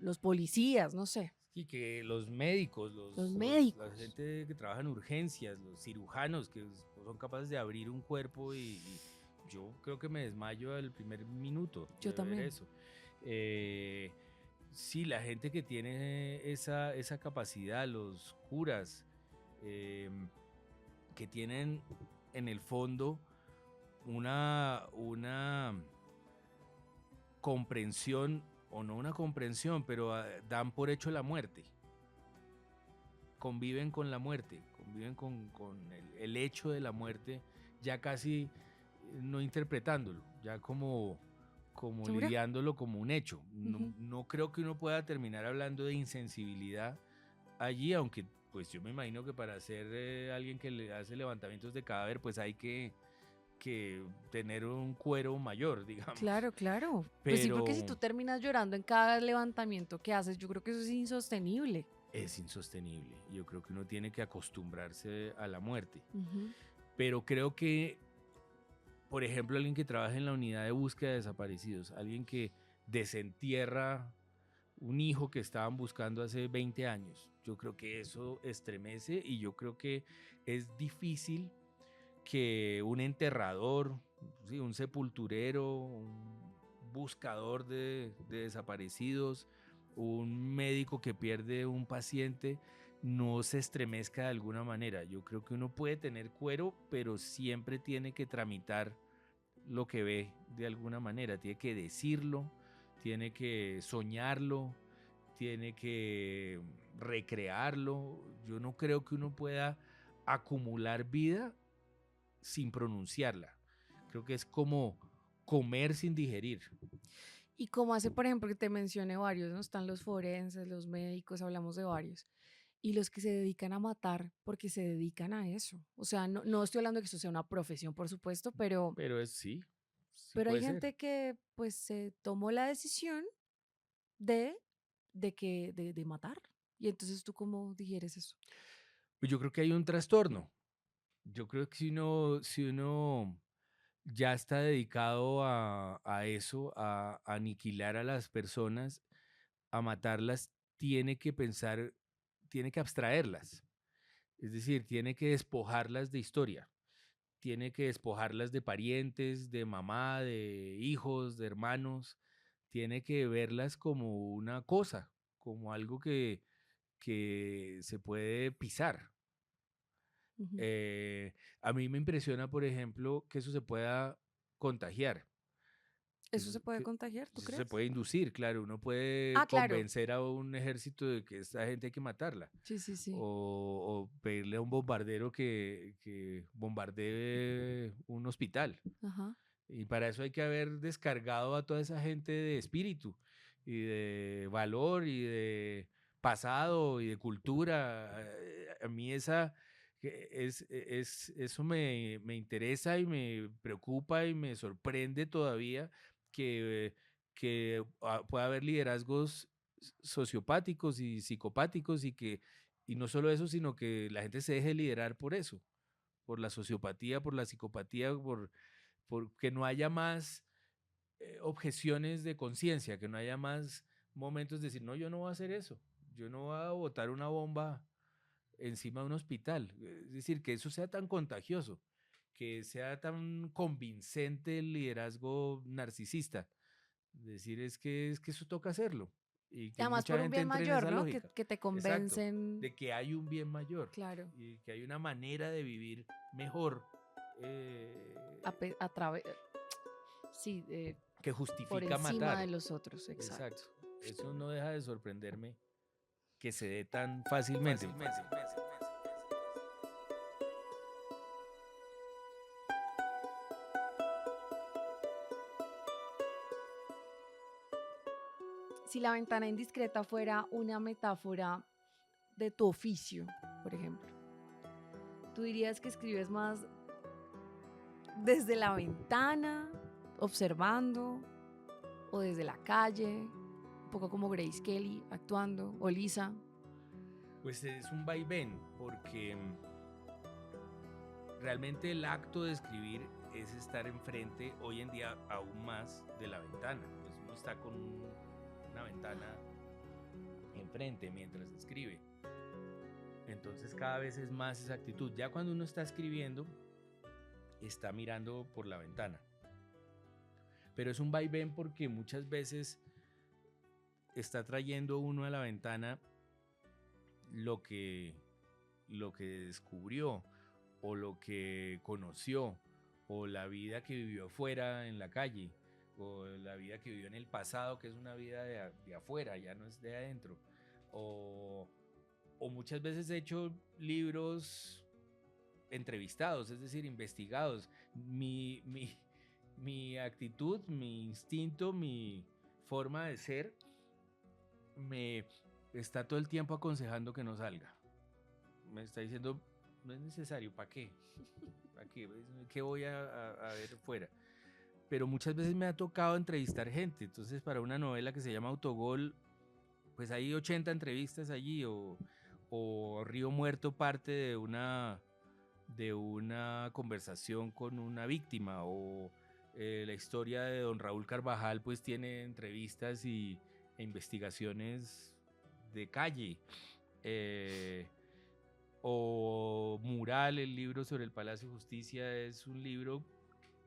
los policías, no sé, Y que los médicos, los la médicos. gente que trabaja en urgencias, los cirujanos que son capaces de abrir un cuerpo y yo creo que me desmayo al primer minuto Yo de ver también. eso. Eh, sí, la gente que tiene esa capacidad, los curas, que tienen en el fondo una comprensión, o no una comprensión, pero dan por hecho la muerte. Conviven con la muerte, conviven con el hecho de la muerte, ya casi no interpretándolo, ya como ¿Segura? lidiándolo como un hecho. No, Ujú. no creo que uno pueda terminar hablando de insensibilidad allí, aunque pues yo me imagino que para ser alguien que le hace levantamientos de cadáver, pues hay que tener un cuero mayor, digamos. Claro, claro. Pues sí, porque si tú Pero terminas llorando en cada levantamiento que haces, yo creo que eso es insostenible. es insostenible. Yo creo que uno tiene que acostumbrarse a la muerte. Ujú. Pero creo que, por ejemplo, alguien que trabaja en la unidad de búsqueda de desaparecidos, alguien que desentierra un hijo que estaban buscando hace 20 años, yo creo que eso estremece y yo creo que es difícil que un enterrador, sí, un sepulturero, un buscador de desaparecidos, un médico que pierde un paciente, no se estremezca de alguna manera. Yo creo que uno puede tener cuero, pero siempre tiene que tramitar lo que ve de alguna manera, tiene que decirlo, tiene que soñarlo, tiene que recrearlo. Yo no creo que uno pueda acumular vida sin pronunciarla. Creo que es como comer sin digerir. Y como hace, por ejemplo, que te mencioné varios, ¿no? Están los forenses, los médicos, hablamos de varios. Y los que se dedican a matar porque se dedican a eso. O sea, no, no estoy hablando de que eso sea una profesión, por supuesto, Pero es sí, sí pero hay puede ser. gente que pues se tomó la decisión de, de matar. Y entonces tú cómo digieres eso. Pues yo creo que hay un trastorno. Yo creo que si uno ya está dedicado a eso, a aniquilar a las personas, a matarlas, tiene que pensar, tiene que abstraerlas. Es decir, tiene que despojarlas de historia. Tiene que despojarlas de parientes, de mamá, de hijos, de hermanos. Tiene que verlas como una cosa, como algo que se puede pisar. Ujú. Eh, a mí me impresiona, por ejemplo, que eso se pueda contagiar, ¿Eso se puede contagiar, tú eso se crees? puede inducir, claro, uno puede Ah, claro. convencer a un ejército de que esta gente hay que matarla, Sí, sí, sí. o pedirle a un bombardero que bombardee un hospital. Ajá. Y para eso hay que haber descargado a toda esa gente de espíritu y de valor y de pasado y de cultura. A mí eso me interesa y me preocupa y me sorprende todavía que pueda haber liderazgos sociopáticos y psicopáticos y no solo eso, sino que la gente se deje liderar por eso, por la sociopatía, por la psicopatía, porque no haya más objeciones de conciencia, que no haya más momentos de decir, no, yo no voy a hacer eso, yo no voy a botar una bomba encima de un hospital. Es decir, que eso sea tan contagioso, que sea tan convincente el liderazgo narcisista. Decir es que eso toca hacerlo y Y que además mucha por un gente bien entre en mayor, esa ¿no? lógica. Que te Exacto, convencen. de que hay un bien mayor Claro. y que hay una manera de vivir mejor A, a través. Sí, que por justifica encima de matar. los otros, exacto. Exacto. Eso no deja de sorprenderme que se dé tan fácilmente. Si la ventana indiscreta fuera una metáfora de tu oficio, por ejemplo, ¿tú dirías que escribes más desde la ventana, observando, o desde la calle, un poco como Grace Kelly actuando, o Lisa? Pues es un vaivén, porque realmente el acto de escribir es estar enfrente hoy en día aún más de la ventana. Pues uno está con una ventana enfrente mientras escribe. Entonces cada vez es más esa actitud. Ya cuando uno está escribiendo, está mirando por la ventana. Pero es un vaivén porque muchas veces está trayendo uno a la ventana lo que, lo que descubrió o lo que conoció o la vida que vivió fuera en la calle o la vida que vivió en el pasado, que es una vida de afuera, ya no es de adentro. O, o muchas veces he hecho libros entrevistados, es decir, investigados. Mi actitud, mi instinto, mi forma de ser me está todo el tiempo aconsejando que no salga. Me está diciendo, no es necesario, ¿para qué? ¿Para qué? ¿Qué voy a ver fuera? Pero muchas veces me ha tocado entrevistar gente. Entonces, para una novela que se llama Autogol, pues hay 80 entrevistas allí, o Río Muerto parte de una conversación con una víctima, o la historia de don Raúl Carvajal pues tiene entrevistas e investigaciones de calle, o Mural, el libro sobre el Palacio de Justicia, es un libro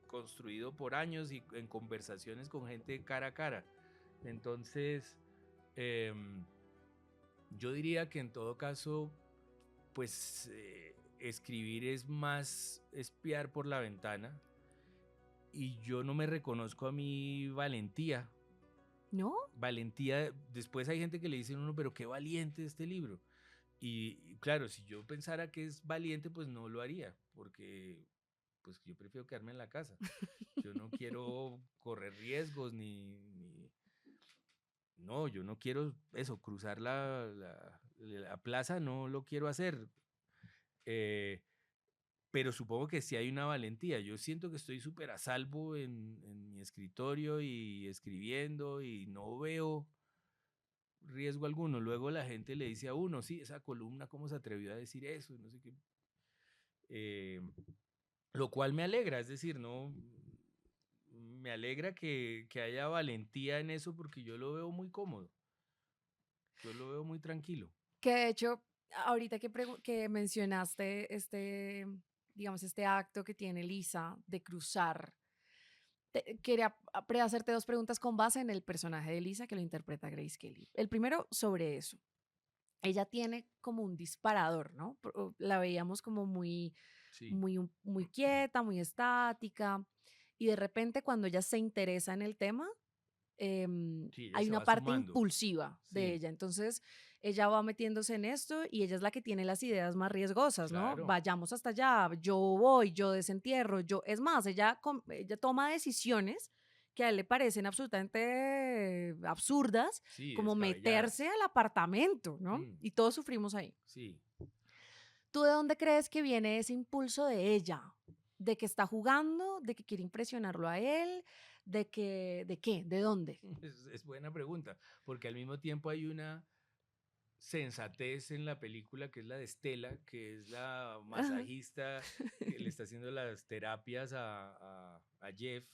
construido por años y en conversaciones con gente cara a cara. Entonces yo diría que en todo caso pues escribir es más espiar por la ventana, y yo no me reconozco a mi valentía. ¿No? Valentía, después hay gente que le dice a uno, pero qué valiente este libro. Y claro, si yo pensara que es valiente, pues no lo haría, porque pues yo prefiero quedarme en la casa. Yo no quiero correr riesgos no, yo no quiero eso, cruzar la plaza, no lo quiero hacer. Pero supongo que sí hay una valentía. Yo siento que estoy súper a salvo en mi escritorio y escribiendo, y no veo riesgo alguno. Luego la gente le dice a uno, sí, esa columna, ¿cómo se atrevió a decir eso? No sé qué. Lo cual me alegra, es decir, no, me alegra que haya valentía en eso, porque yo lo veo muy cómodo. Yo lo veo muy tranquilo. Que de hecho, ahorita que mencionaste digamos, este acto que tiene Lisa de cruzar, quería hacerte dos preguntas con base en el personaje de Lisa que lo interpreta Grace Kelly. El primero, sobre eso. Ella tiene como un disparador, ¿no? La veíamos como Sí. muy quieta, muy estática, y de repente cuando ella se interesa en el tema, Sí, ella hay se una va parte sumando. impulsiva de Sí. ella. Entonces, ella va metiéndose en esto y ella es la que tiene las ideas más riesgosas, ¿no? Claro. Vayamos hasta allá, yo voy, yo desentierro, es más, ella toma decisiones que a él le parecen absolutamente absurdas, Sí, como descabelladas. meterse al apartamento, ¿no? Y todos sufrimos ahí. Sí. ¿Tú de dónde crees que viene ese impulso de ella? ¿De que está jugando? ¿De que quiere impresionarlo a él? ¿De qué? ¿De dónde? Es buena pregunta, porque al mismo tiempo hay una sensatez en la película, que es la de Stella, que es la Ajá. masajista que le está haciendo las terapias a Jeff,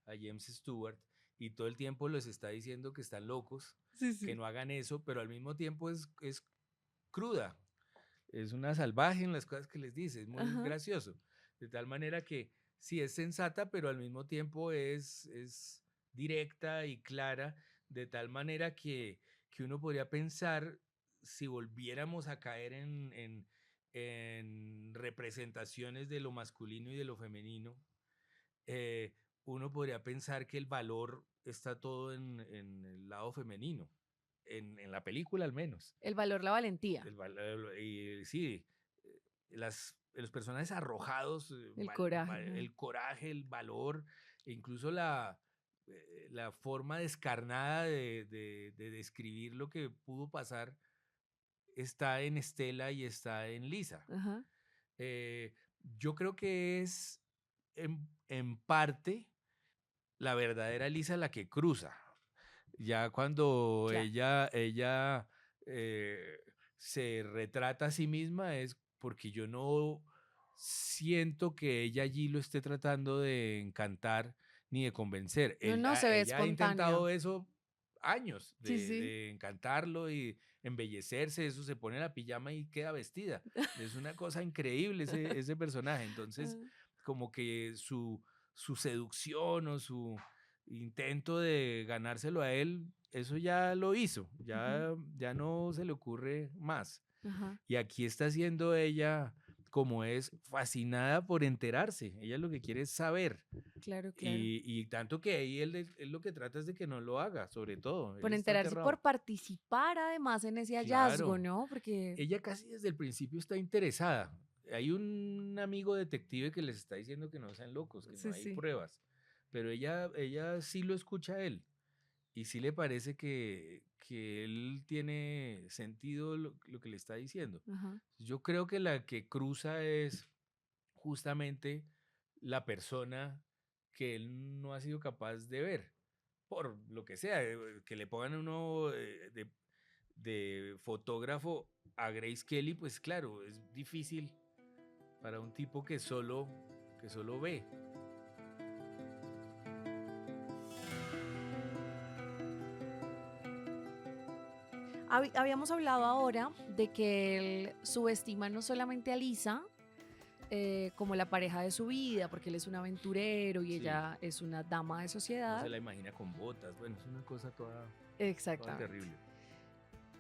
a James Stewart, y todo el tiempo les está diciendo que están locos, Sí, que sí. no hagan eso, pero al mismo tiempo es cruda, es una salvaje en las cosas que les dice, es muy Ajá. gracioso, de tal manera que sí es sensata, pero al mismo tiempo es directa y clara, de tal manera que uno podría pensar, si volviéramos a caer en representaciones de lo masculino y de lo femenino, uno podría pensar que el valor está todo en el lado femenino, en la película al menos. El valor, la valentía, Y sí, los personajes arrojados, el coraje. Ajá. el coraje, el valor, e incluso la forma descarnada de describir lo que pudo pasar, está en Estela y está en Lisa. Ajá. Yo creo que es en parte la verdadera Lisa la que cruza. Ya cuando Claro. ella se retrata a sí misma, es porque yo no siento que ella allí lo esté tratando de encantar ni de convencer. No, se ve Ella ha espontánea. intentado eso años, Sí, sí. de encantarlo y embellecerse. Eso, se pone la pijama y queda vestida. Es una cosa increíble ese personaje. Entonces, Ah, como que su seducción o su intento de ganárselo a él, eso ya lo hizo, ujú. ya no se le ocurre más. Ajá. Y aquí está siendo ella, como es, fascinada por enterarse. Ella lo que quiere es saber. Claro, claro. Y tanto que ahí él lo que trata es de que no lo haga, sobre todo. Él Por está enterarse y aterrado. por participar además en ese hallazgo, Claro. ¿no? Porque... Ella casi desde el principio está interesada. hay un amigo detective que les está diciendo que no sean locos, que Sí, no hay sí. pruebas, pero ella sí lo escucha a él y sí le parece que él tiene sentido lo que le está diciendo. Ajá. Yo creo que la que cruza es justamente la persona que él no ha sido capaz de ver, por lo que sea, que le pongan uno de fotógrafo a Grace Kelly, pues claro, es difícil para un tipo que solo ve. Habíamos hablado ahora de que él subestima no solamente a Lisa como la pareja de su vida, porque él es un aventurero y Sí. ella es una dama de No sociedad. se la imagina con botas, bueno, es una cosa toda Exactamente. terrible.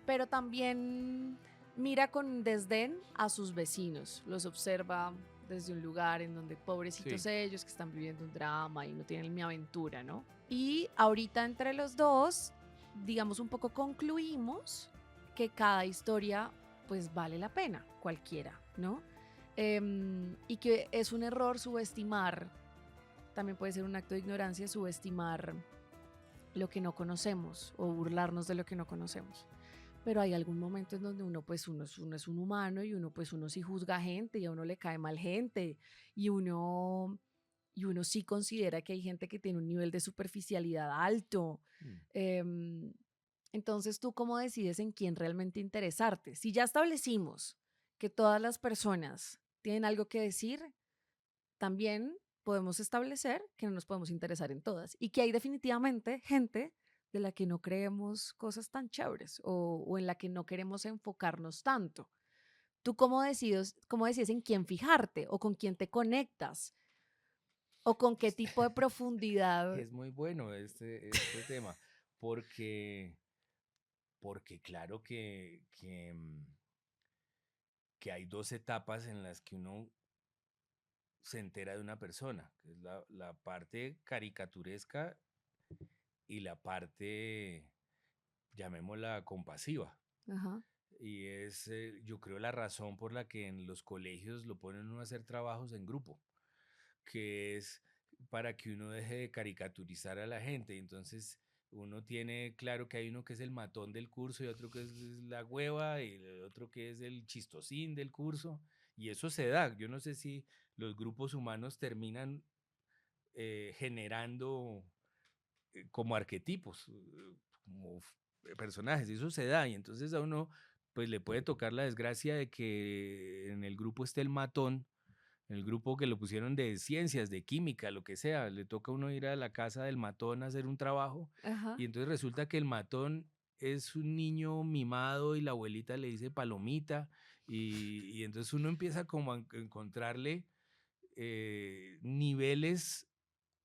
Pero también mira con desdén a sus vecinos, los observa desde un lugar en donde pobrecitos Sí. ellos que están viviendo un drama y no tienen mi aventura, ¿no? Y ahorita entre los dos, digamos un poco concluimos que cada historia pues vale la pena, cualquiera, ¿no? Y que es un error subestimar, también puede ser un acto de ignorancia subestimar lo que no conocemos o burlarnos de lo que no conocemos. Pero hay algún momento en donde uno es un humano y uno sí juzga gente y a uno le cae mal gente y uno sí considera que hay gente que tiene un nivel de superficialidad alto. Mm. Entonces, ¿tú cómo decides en quién realmente interesarte? Si ya establecimos que todas las personas tienen algo que decir, también podemos establecer que no nos podemos interesar en todas y que hay definitivamente gente de la que no creemos cosas tan chéveres o en la que no queremos enfocarnos tanto. ¿Tú cómo decides en quién fijarte o con quién te conectas o con qué tipo de profundidad? Es muy bueno este tema, porque claro que hay dos etapas en las que uno se entera de una persona, que es la parte caricaturesca y la parte, llamémosla, compasiva. Ajá, Y es, yo creo, la razón por la que en los colegios lo ponen uno a hacer trabajos en grupo, que es para que uno deje de caricaturizar a la gente. Entonces, uno tiene claro que hay uno que es el matón del curso y otro que es la hueva y el otro que es el chistosín del curso. Y eso se da. Yo no sé si los grupos humanos terminan generando como arquetipos, como personajes, y eso se da, y entonces a uno pues le puede tocar la desgracia de que en el grupo esté el matón, el grupo que lo pusieron de ciencias, de química, lo que sea, le toca a uno ir a la casa del matón a hacer un trabajo, ajá. y entonces resulta que el matón es un niño mimado y la abuelita le dice palomita, y entonces uno empieza como a encontrarle niveles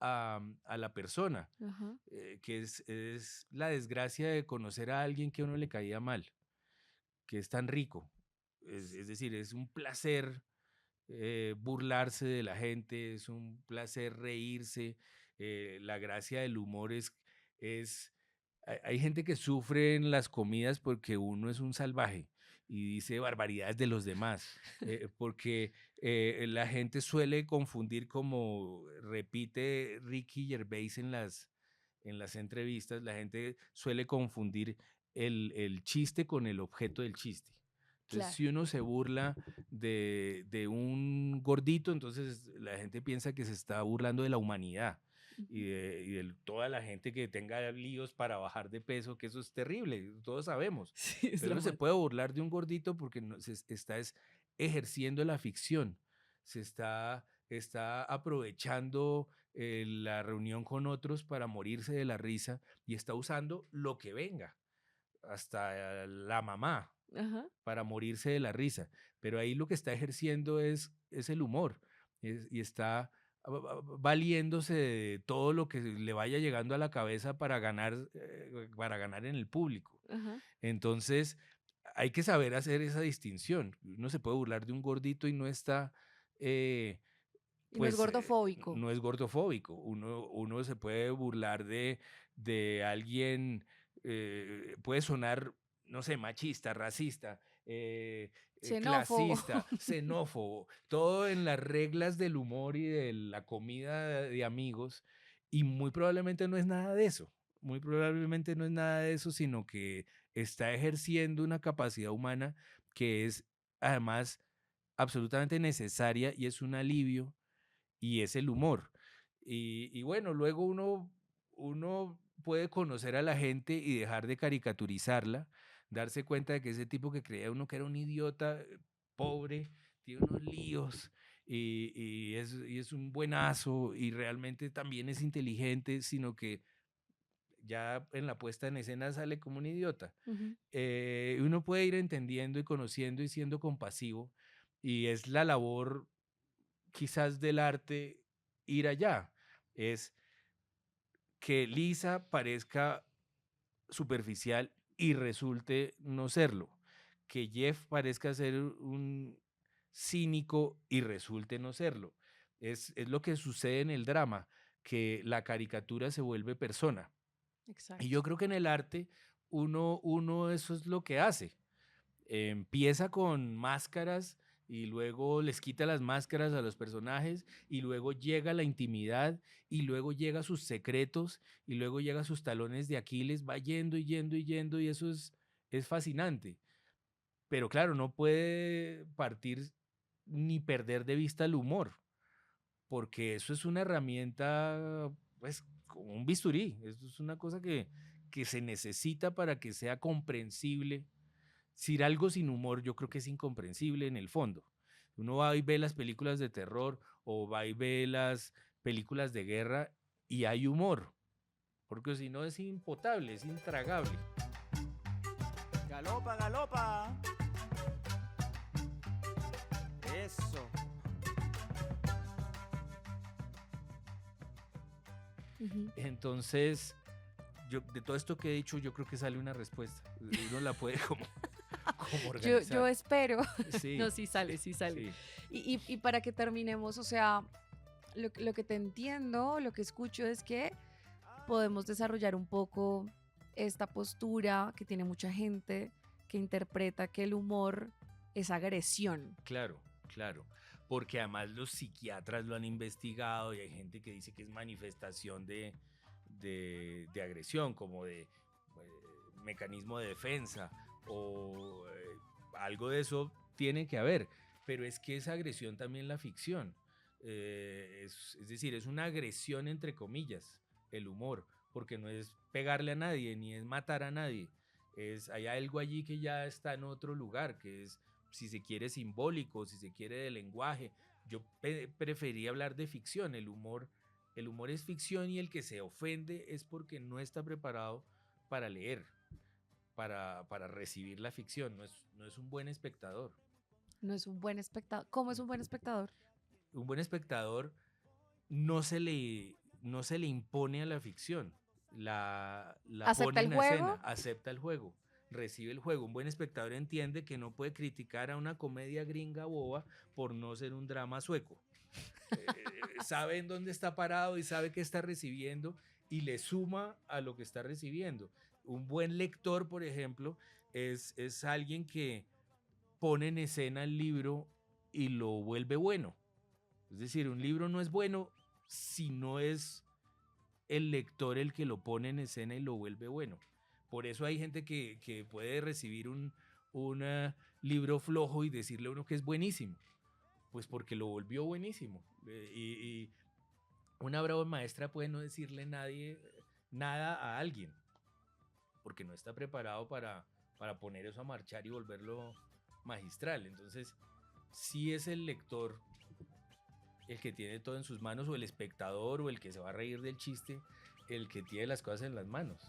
a la persona, Ajá. que es la desgracia de conocer a alguien que a uno le caía mal, que es tan rico. Es decir, es un placer burlarse de la gente, es un placer reírse. La gracia del humor es hay gente que sufre en las comidas porque uno es un salvaje y dice barbaridades de los demás, porque la gente suele confundir, como repite Ricky Gervais en las entrevistas, la gente suele confundir el chiste con el objeto del chiste. Entonces, Claro. si uno se burla de un gordito, entonces la gente piensa que se está burlando de la humanidad y Ujú. de toda la gente que tenga líos para bajar de peso, que eso es terrible, todos sabemos. Sí, es Pero lo uno se mal. puede burlar de un gordito porque se está ejerciendo la ficción, está aprovechando la reunión con otros para morirse de la risa y está usando lo que venga, hasta la mamá, Ajá. para morirse de la risa. Pero ahí lo que está ejerciendo es el humor y está valiéndose de todo lo que le vaya llegando a la cabeza para ganar en el público. Ajá. Entonces, hay que saber hacer esa distinción. Uno se puede burlar de un gordito y no está, eh, Y no es pues, gordofóbico. no es gordofóbico. Uno se puede burlar de alguien, puede sonar, no sé, machista, racista, Xenófobo. clasista, xenófobo, todo en las reglas del humor y de la comida de amigos, y muy probablemente no es nada de eso, muy probablemente no es nada de eso, sino que está ejerciendo una capacidad humana que es además absolutamente necesaria y es un alivio y es el humor. Y bueno, luego uno puede conocer a la gente y dejar de caricaturizarla, darse cuenta de que ese tipo que creía uno que era un idiota, pobre, tiene unos líos y es un buenazo y realmente también es inteligente, sino que ya en la puesta en escena sale como un idiota. Ujú. Uno puede ir entendiendo y conociendo y siendo compasivo y es la labor quizás del arte ir allá. Es que Lisa parezca superficial y resulte no serlo. Que Jeff parezca ser un cínico y resulte no serlo. Es lo que sucede en el drama, que la caricatura se vuelve persona. Y Exacto. yo creo que en el arte uno eso es lo que hace. Empieza con máscaras y luego les quita las máscaras a los personajes y luego llega la intimidad y luego llega sus secretos y luego llega sus talones de Aquiles, va yendo y yendo y yendo y eso es fascinante. Pero claro, no puede partir ni perder de vista el humor, porque eso es una herramienta, pues, como un bisturí. Eso es una cosa que se necesita para que sea comprensible. Si algo sin humor, yo creo que es incomprensible en el fondo. Uno va y ve las películas de terror o va y ve las películas de guerra y hay humor, porque si no es impotable, es intragable. Galopa, galopa. Eso. Ujú. Entonces, yo, de todo esto que he dicho, yo creo que sale una respuesta. Uno la puede como Yo organizar. espero. Sí, No, sí sale, sí sale. sí. Y para que terminemos, o sea, lo que te entiendo, lo que escucho es que podemos desarrollar un poco esta postura que tiene mucha gente que interpreta que el humor es agresión. Claro, claro. Porque además los psiquiatras lo han investigado y hay gente que dice que es manifestación de agresión, como de mecanismo de defensa o algo de eso tiene que haber. Pero es que esa agresión también la ficción. Es decir, es una agresión entre comillas, el humor, porque no es pegarle a nadie ni es matar a nadie. Hay algo allí que ya está en otro lugar, que es, si se quiere, simbólico, si se quiere, de lenguaje. Yo prefería hablar de ficción. El humor es ficción y el que se ofende es porque no está preparado para leer, para recibir la ficción. No es un buen espectador. No es un buen espectador. ¿Cómo es un buen espectador? Un buen espectador no se le impone a la ficción, la ¿Acepta pone el en juego? escena, acepta el juego, recibe el juego. Un buen espectador entiende que no puede criticar a una comedia gringa boba por no ser un drama sueco. Sabe en dónde está parado y sabe qué está recibiendo y le suma a lo que está recibiendo. Un buen lector, por ejemplo, es alguien que pone en escena el libro y lo vuelve bueno. Es decir, un libro no es bueno si no es el lector el que lo pone en escena y lo vuelve bueno. Por eso hay gente que puede recibir un libro flojo y decirle a uno que es buenísimo, pues porque lo volvió buenísimo. Y una brava maestra puede no decirle nada a alguien, porque no está preparado para poner eso a marchar y volverlo magistral. Entonces, si es el lector el que tiene todo en sus manos, o el espectador, o el que se va a reír del chiste, el que tiene las cosas en las manos.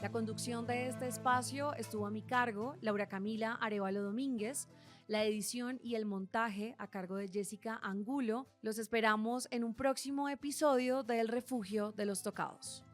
La conducción de este espacio estuvo a mi cargo, Laura Camila Arevalo Domínguez. la edición y el montaje a cargo de Jessica Angulo. Los esperamos en un próximo episodio de El Refugio de los Tocados.